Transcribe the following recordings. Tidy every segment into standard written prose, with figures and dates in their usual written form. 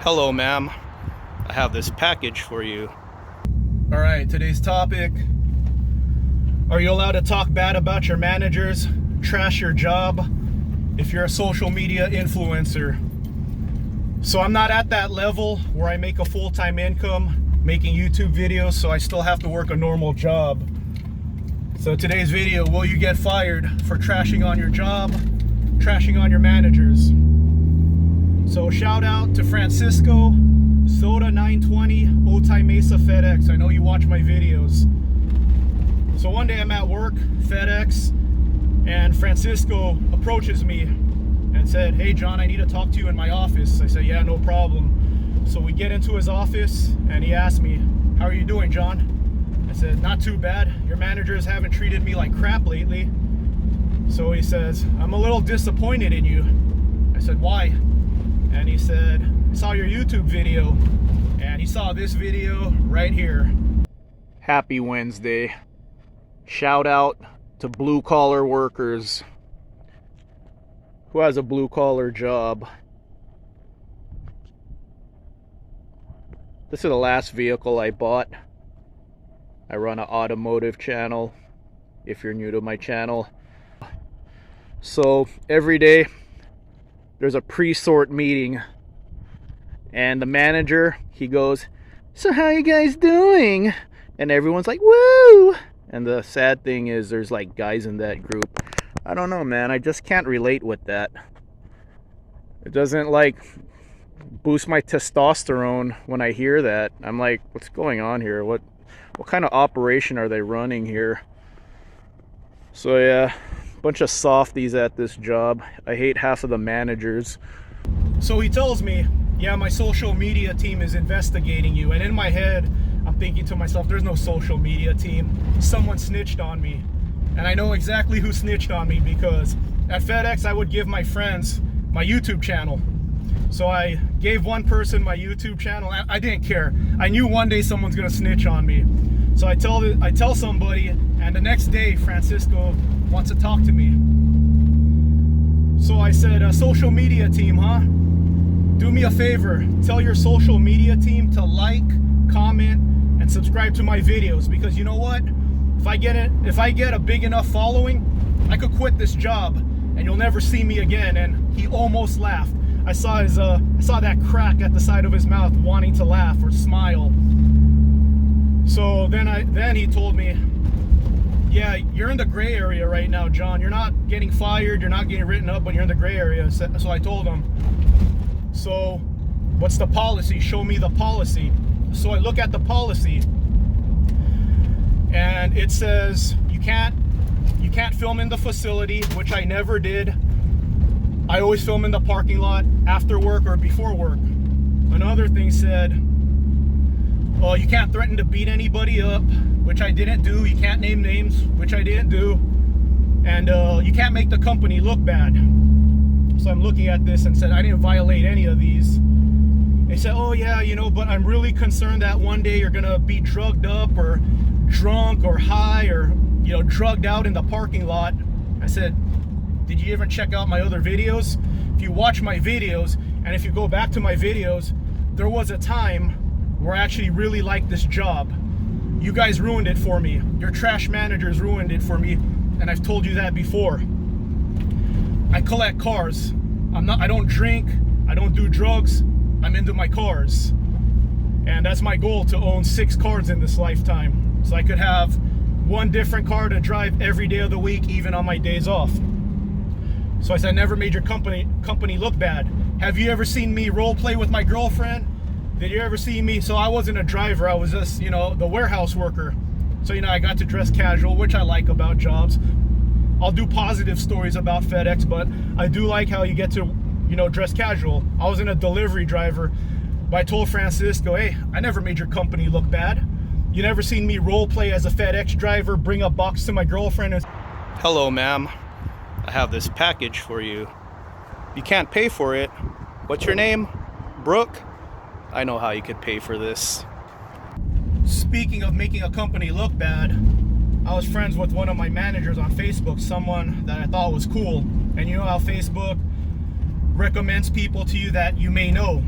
Hello, ma'am. I have this package for you. All right, today's topic. Are you allowed to talk bad about your managers, trash your job, if you're a social media influencer? So I'm not at that level where I make a full-time income making YouTube videos, so I still have to work a normal job. So today's video, will you get fired for trashing on your job, trashing on your managers? So shout out to Francisco, Zota0920, Otay Mesa FedEx. I know you watch my videos. So one day I'm at work, FedEx, and Francisco approaches me and said, "Hey John, I need to talk to you in my office." I said, "Yeah, no problem." So we get into his office and he asked me, "How are you doing, John?" I said, "Not too bad. Your managers haven't treated me like crap lately." So he says, "I'm a little disappointed in you." I said, "Why?" And he said, "I saw your YouTube video," and he saw this video right here. Happy Wednesday. Shout out to blue collar workers. Who has a blue collar job? This is the last vehicle I bought. I run an automotive channel, if you're new to my channel. So every day there's a pre-sort meeting, and the manager, he goes, "So how you guys doing?" And everyone's like, "Woo!" And the sad thing is there's like guys in that group. I don't know, man, I just can't relate with that. It doesn't like boost my testosterone when I hear that. I'm like, what's going on here? What kind of operation are they running here? So yeah, bunch of softies at this job. I hate half of the managers. So he tells me, "Yeah, my social media team is investigating you." And in my head, I'm thinking to myself, there's no social media team. Someone snitched on me. And I know exactly who snitched on me, because at FedEx, I would give my friends my YouTube channel. So I gave one person my YouTube channel. I didn't care. I knew one day someone's gonna snitch on me. So I tell somebody, and the next day, Francisco wants to talk to me. So I said, social media team, huh? Do me a favor, tell your social media team to like, comment, and subscribe to my videos, because you know what? If I get a big enough following, I could quit this job and you'll never see me again. And he almost laughed. I saw that crack at the side of his mouth, wanting to laugh or smile. So then he told me, "Yeah, you're in the gray area right now, John. You're not getting fired, you're not getting written up, but you're in the gray area." So I told him, "So what's the policy? Show me the policy." So I look at the policy, and it says you can't film in the facility, which I never did. I always film in the parking lot after work or before work. Another thing said, "Oh, you can't threaten to beat anybody up," which I didn't do. You can't name names, which I didn't do. And you can't make the company look bad. So I'm looking at this and said, I didn't violate any of these. They said, "Oh yeah, but I'm really concerned that one day you're gonna be drugged up or drunk or high or, drugged out in the parking lot." I said, "Did you even check out my other videos? If you watch my videos, and if you go back to my videos, there was a time where I actually really liked this job. You guys ruined it for me. Your trash managers ruined it for me, and I've told you that before. I collect cars. I don't drink, I don't do drugs, I'm into my cars. And that's my goal, to own 6 cars in this lifetime. So I could have one different car to drive every day of the week, even on my days off." So I said, "I never made your company look bad. Have you ever seen me role play with my girlfriend? Did you ever see me?" So I wasn't a driver, I was just, the warehouse worker. So, I got to dress casual, which I like about jobs. I'll do positive stories about FedEx, but I do like how you get to, dress casual. I wasn't a delivery driver, but I told Francisco, "Hey, I never made your company look bad. You never seen me role play as a FedEx driver, bring a box to my girlfriend." Hello, ma'am. I have this package for you. You can't pay for it. What's your name? Brooke? I know how you could pay for this. Speaking of making a company look bad, I was friends with one of my managers on Facebook, someone that I thought was cool. And you know how Facebook recommends people to you that you may know.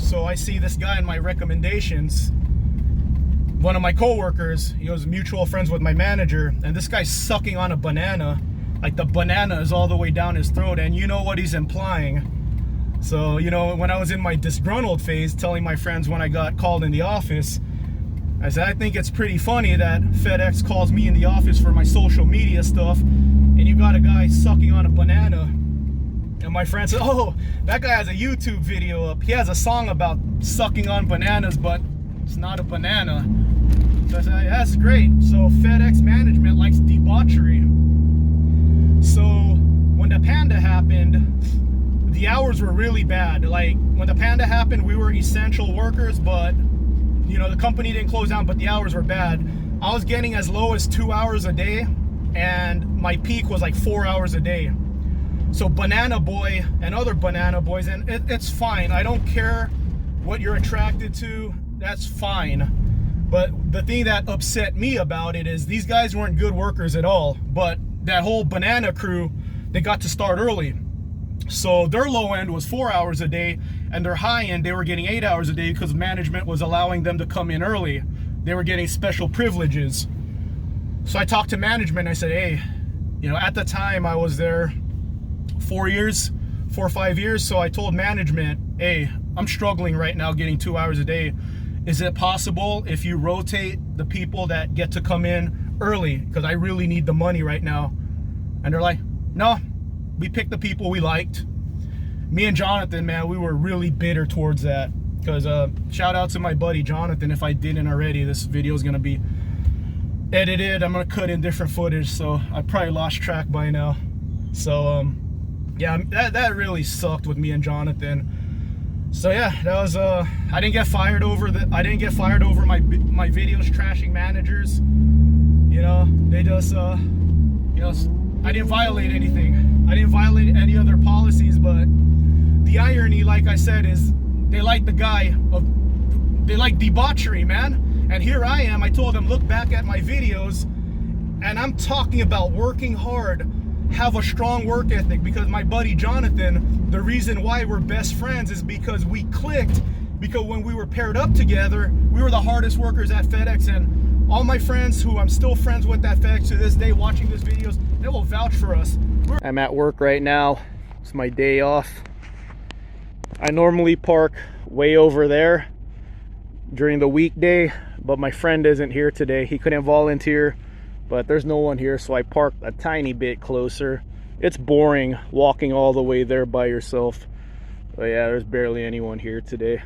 So I see this guy in my recommendations, one of my coworkers, he was mutual friends with my manager, and this guy's sucking on a banana. Like the banana is all the way down his throat, and you know what he's implying. So, you know, when I was in my disgruntled phase, telling my friends when I got called in the office, I said, I think it's pretty funny that FedEx calls me in the office for my social media stuff, and you got a guy sucking on a banana. And my friend said, oh, that guy has a YouTube video up. He has a song about sucking on bananas, but it's not a banana. So I said, that's great. So FedEx management likes debauchery. So when the panda happened, the hours were really bad. Like when the panda happened, we were essential workers, but you know, the company didn't close down, but the hours were bad. I was getting as low as 2 hours a day, and my peak was like 4 hours a day. So Banana Boy and other Banana Boys, and it's fine. I don't care what you're attracted to, that's fine. But the thing that upset me about it is these guys weren't good workers at all, but that whole banana crew, they got to start early. So their low end was 4 hours a day, and their high end, they were getting 8 hours a day because management was allowing them to come in early. They were getting special privileges. So I talked to management, I said, hey, you know, at the time I was there 4 or 5 years. So I told management, hey, I'm struggling right now getting 2 hours a day. Is it possible if you rotate the people that get to come in early? Because I really need the money right now. And they're like, no, we picked the people we liked. Me and Jonathan, man, we were really bitter towards that. Because shout out to my buddy Jonathan. If I didn't already, this video is going to be edited. I'm going to cut in different footage. So I probably lost track by now. So yeah, that really sucked with me and Jonathan. So yeah, that was I didn't get fired over my videos trashing managers. You know, they just you know, I didn't violate anything. I didn't violate any other policies, but the irony, like I said, is they like they like debauchery, man. And here I am, I told them, look back at my videos, and I'm talking about working hard, have a strong work ethic, because my buddy Jonathan, the reason why we're best friends is because we clicked, because when we were paired up together, we were the hardest workers at FedEx, and all my friends who I'm still friends with at FedEx to this day watching these videos, they will vouch for us. I'm at work right now. It's my day off. I normally park way over there during the weekday, but my friend isn't here today. He couldn't volunteer, but there's no one here, so I parked a tiny bit closer. It's boring walking all the way there by yourself. But yeah, there's barely anyone here today.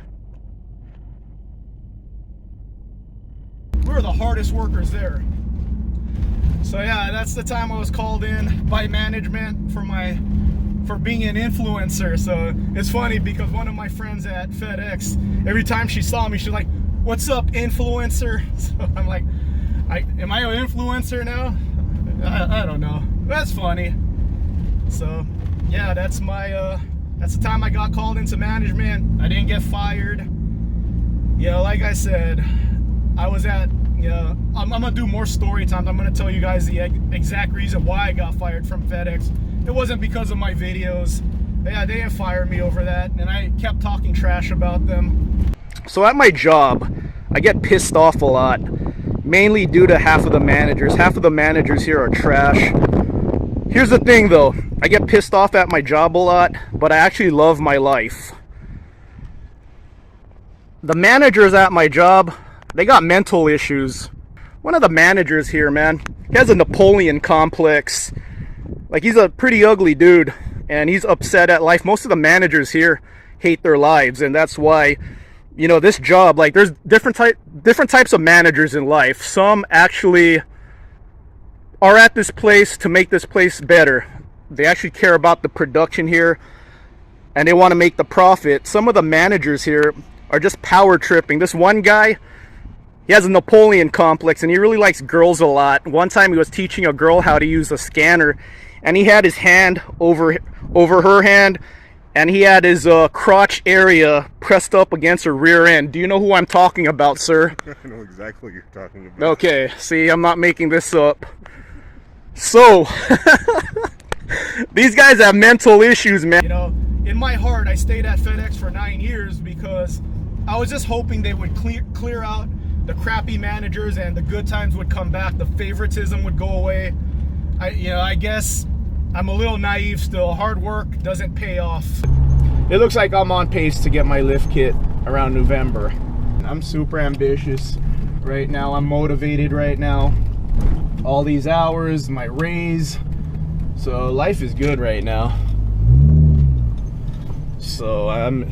We're the hardest workers there. So yeah, that's the time I was called in by management for being an influencer. So it's funny because one of my friends at FedEx, every time she saw me, she's like, "What's up, influencer?" So I'm like, am I an influencer now? I don't know. That's funny. So yeah, that's the time I got called into management. I didn't get fired. You know, like I said, I was at, you know, I'm gonna do more story times. I'm gonna tell you guys the exact reason why I got fired from FedEx. It wasn't because of my videos. Yeah, they didn't fire me over that, and I kept talking trash about them. So at my job, I get pissed off a lot, mainly due to half of the managers. Half of the managers here are trash. Here's the thing though, I get pissed off at my job a lot, but I actually love my life. The managers at my job, they got mental issues. One of the managers here, man, he has a Napoleon complex. Like, he's a pretty ugly dude, and he's upset at life. Most of the managers here hate their lives, and that's why, you know, this job, like, there's different types of managers in life. Some actually are at this place to make this place better. They actually care about the production here, and they want to make the profit. Some of the managers here are just power tripping. This one guy, he has a Napoleon complex, and he really likes girls a lot. One time he was teaching a girl how to use a scanner, and he had his hand over her hand, and he had his crotch area pressed up against her rear end. Do you know who I'm talking about, sir? I know exactly what you're talking about. Okay, see, I'm not making this up. So, these guys have mental issues, man. You know, in my heart, I stayed at FedEx for 9 years because I was just hoping they would clear out the crappy managers and the good times would come back. The favoritism would go away. I guess I'm a little naive still. Hard work doesn't pay off. It looks like I'm on pace to get my lift kit around November. I'm super ambitious right now. I'm motivated right now. All these hours, my raise. So life is good right now. So I'm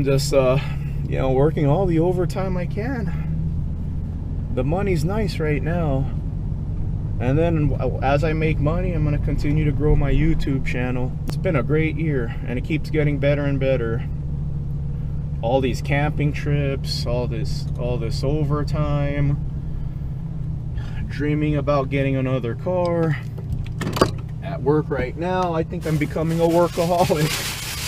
just working all the overtime I can. The money's nice right now. And then as I make money, I'm gonna continue to grow my YouTube channel. It's been a great year and it keeps getting better and better. All these camping trips, all this overtime, dreaming about getting another car. At work right now, I think I'm becoming a workaholic.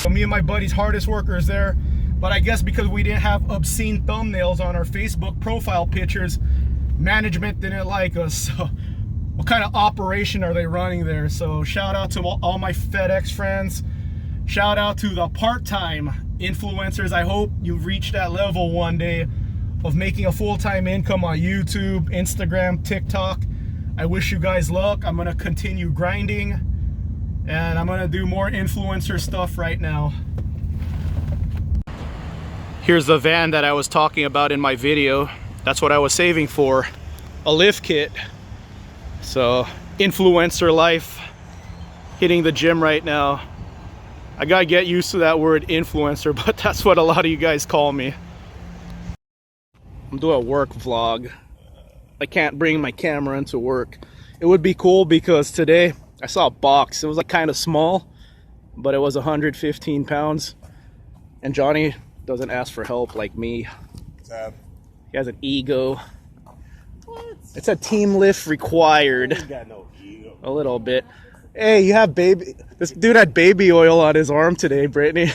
So me and my buddy's hardest workers there, but I guess because we didn't have obscene thumbnails on our Facebook profile pictures, management didn't like us. So what kind of operation are they running there? So shout out to all my FedEx friends. Shout out to the part-time influencers. I hope you reach that level one day of making a full-time income on YouTube, Instagram, TikTok. I wish you guys luck. I'm gonna continue grinding and I'm gonna do more influencer stuff right now. Here's the van that I was talking about in my video. That's what I was saving for, a lift kit. So influencer life, hitting the gym right now. I gotta get used to that word influencer, but that's what a lot of you guys call me. I'm doing a work vlog. I can't bring my camera into work. It would be cool because today I saw a box. It was like kind of small, but it was 115 pounds. And Johnny doesn't ask for help like me. Sad. He has an ego. What? It's a team lift required. You got no ego. A little bit. Hey, you have baby. This dude had baby oil on his arm today, Brittany.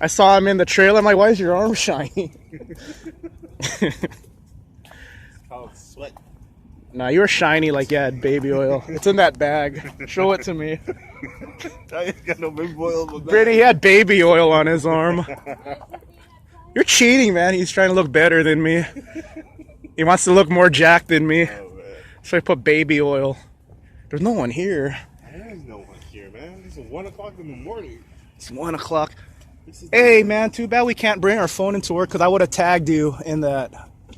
I saw him in the trailer. I'm like, why is your arm shiny? Oh, sweat. Nah, you were shiny like you had baby oil. It's in that bag. Show it to me. I ain't got no big oil with that. Brittany, he had baby oil on his arm. You're cheating, man. He's trying to look better than me. He wants to look more jacked than me. Oh, man. So I put baby oil. There's no one here. There is no one here, man. It's 1 o'clock in the morning. It's 1 o'clock. Hey, man, too bad we can't bring our phone into work because I would have tagged you in that.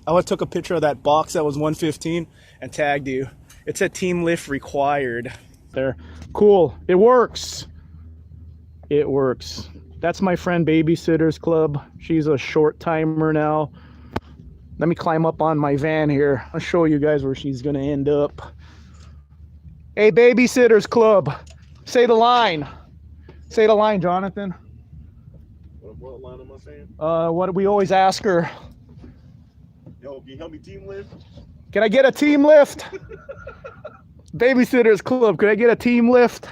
I would have took a picture of that box that was 115 and tagged you. It's a team lift required. There. Cool. It works. It works. That's my friend Babysitters Club. She's a short timer now. Let me climb up on my van here. I'll show you guys where she's going to end up. Hey, Babysitters Club. Say the line. Say the line, Jonathan. What line am I saying? What we always ask her. Yo, can you help me team lift? Can I get a team lift? Babysitters Club, could I get a team lift?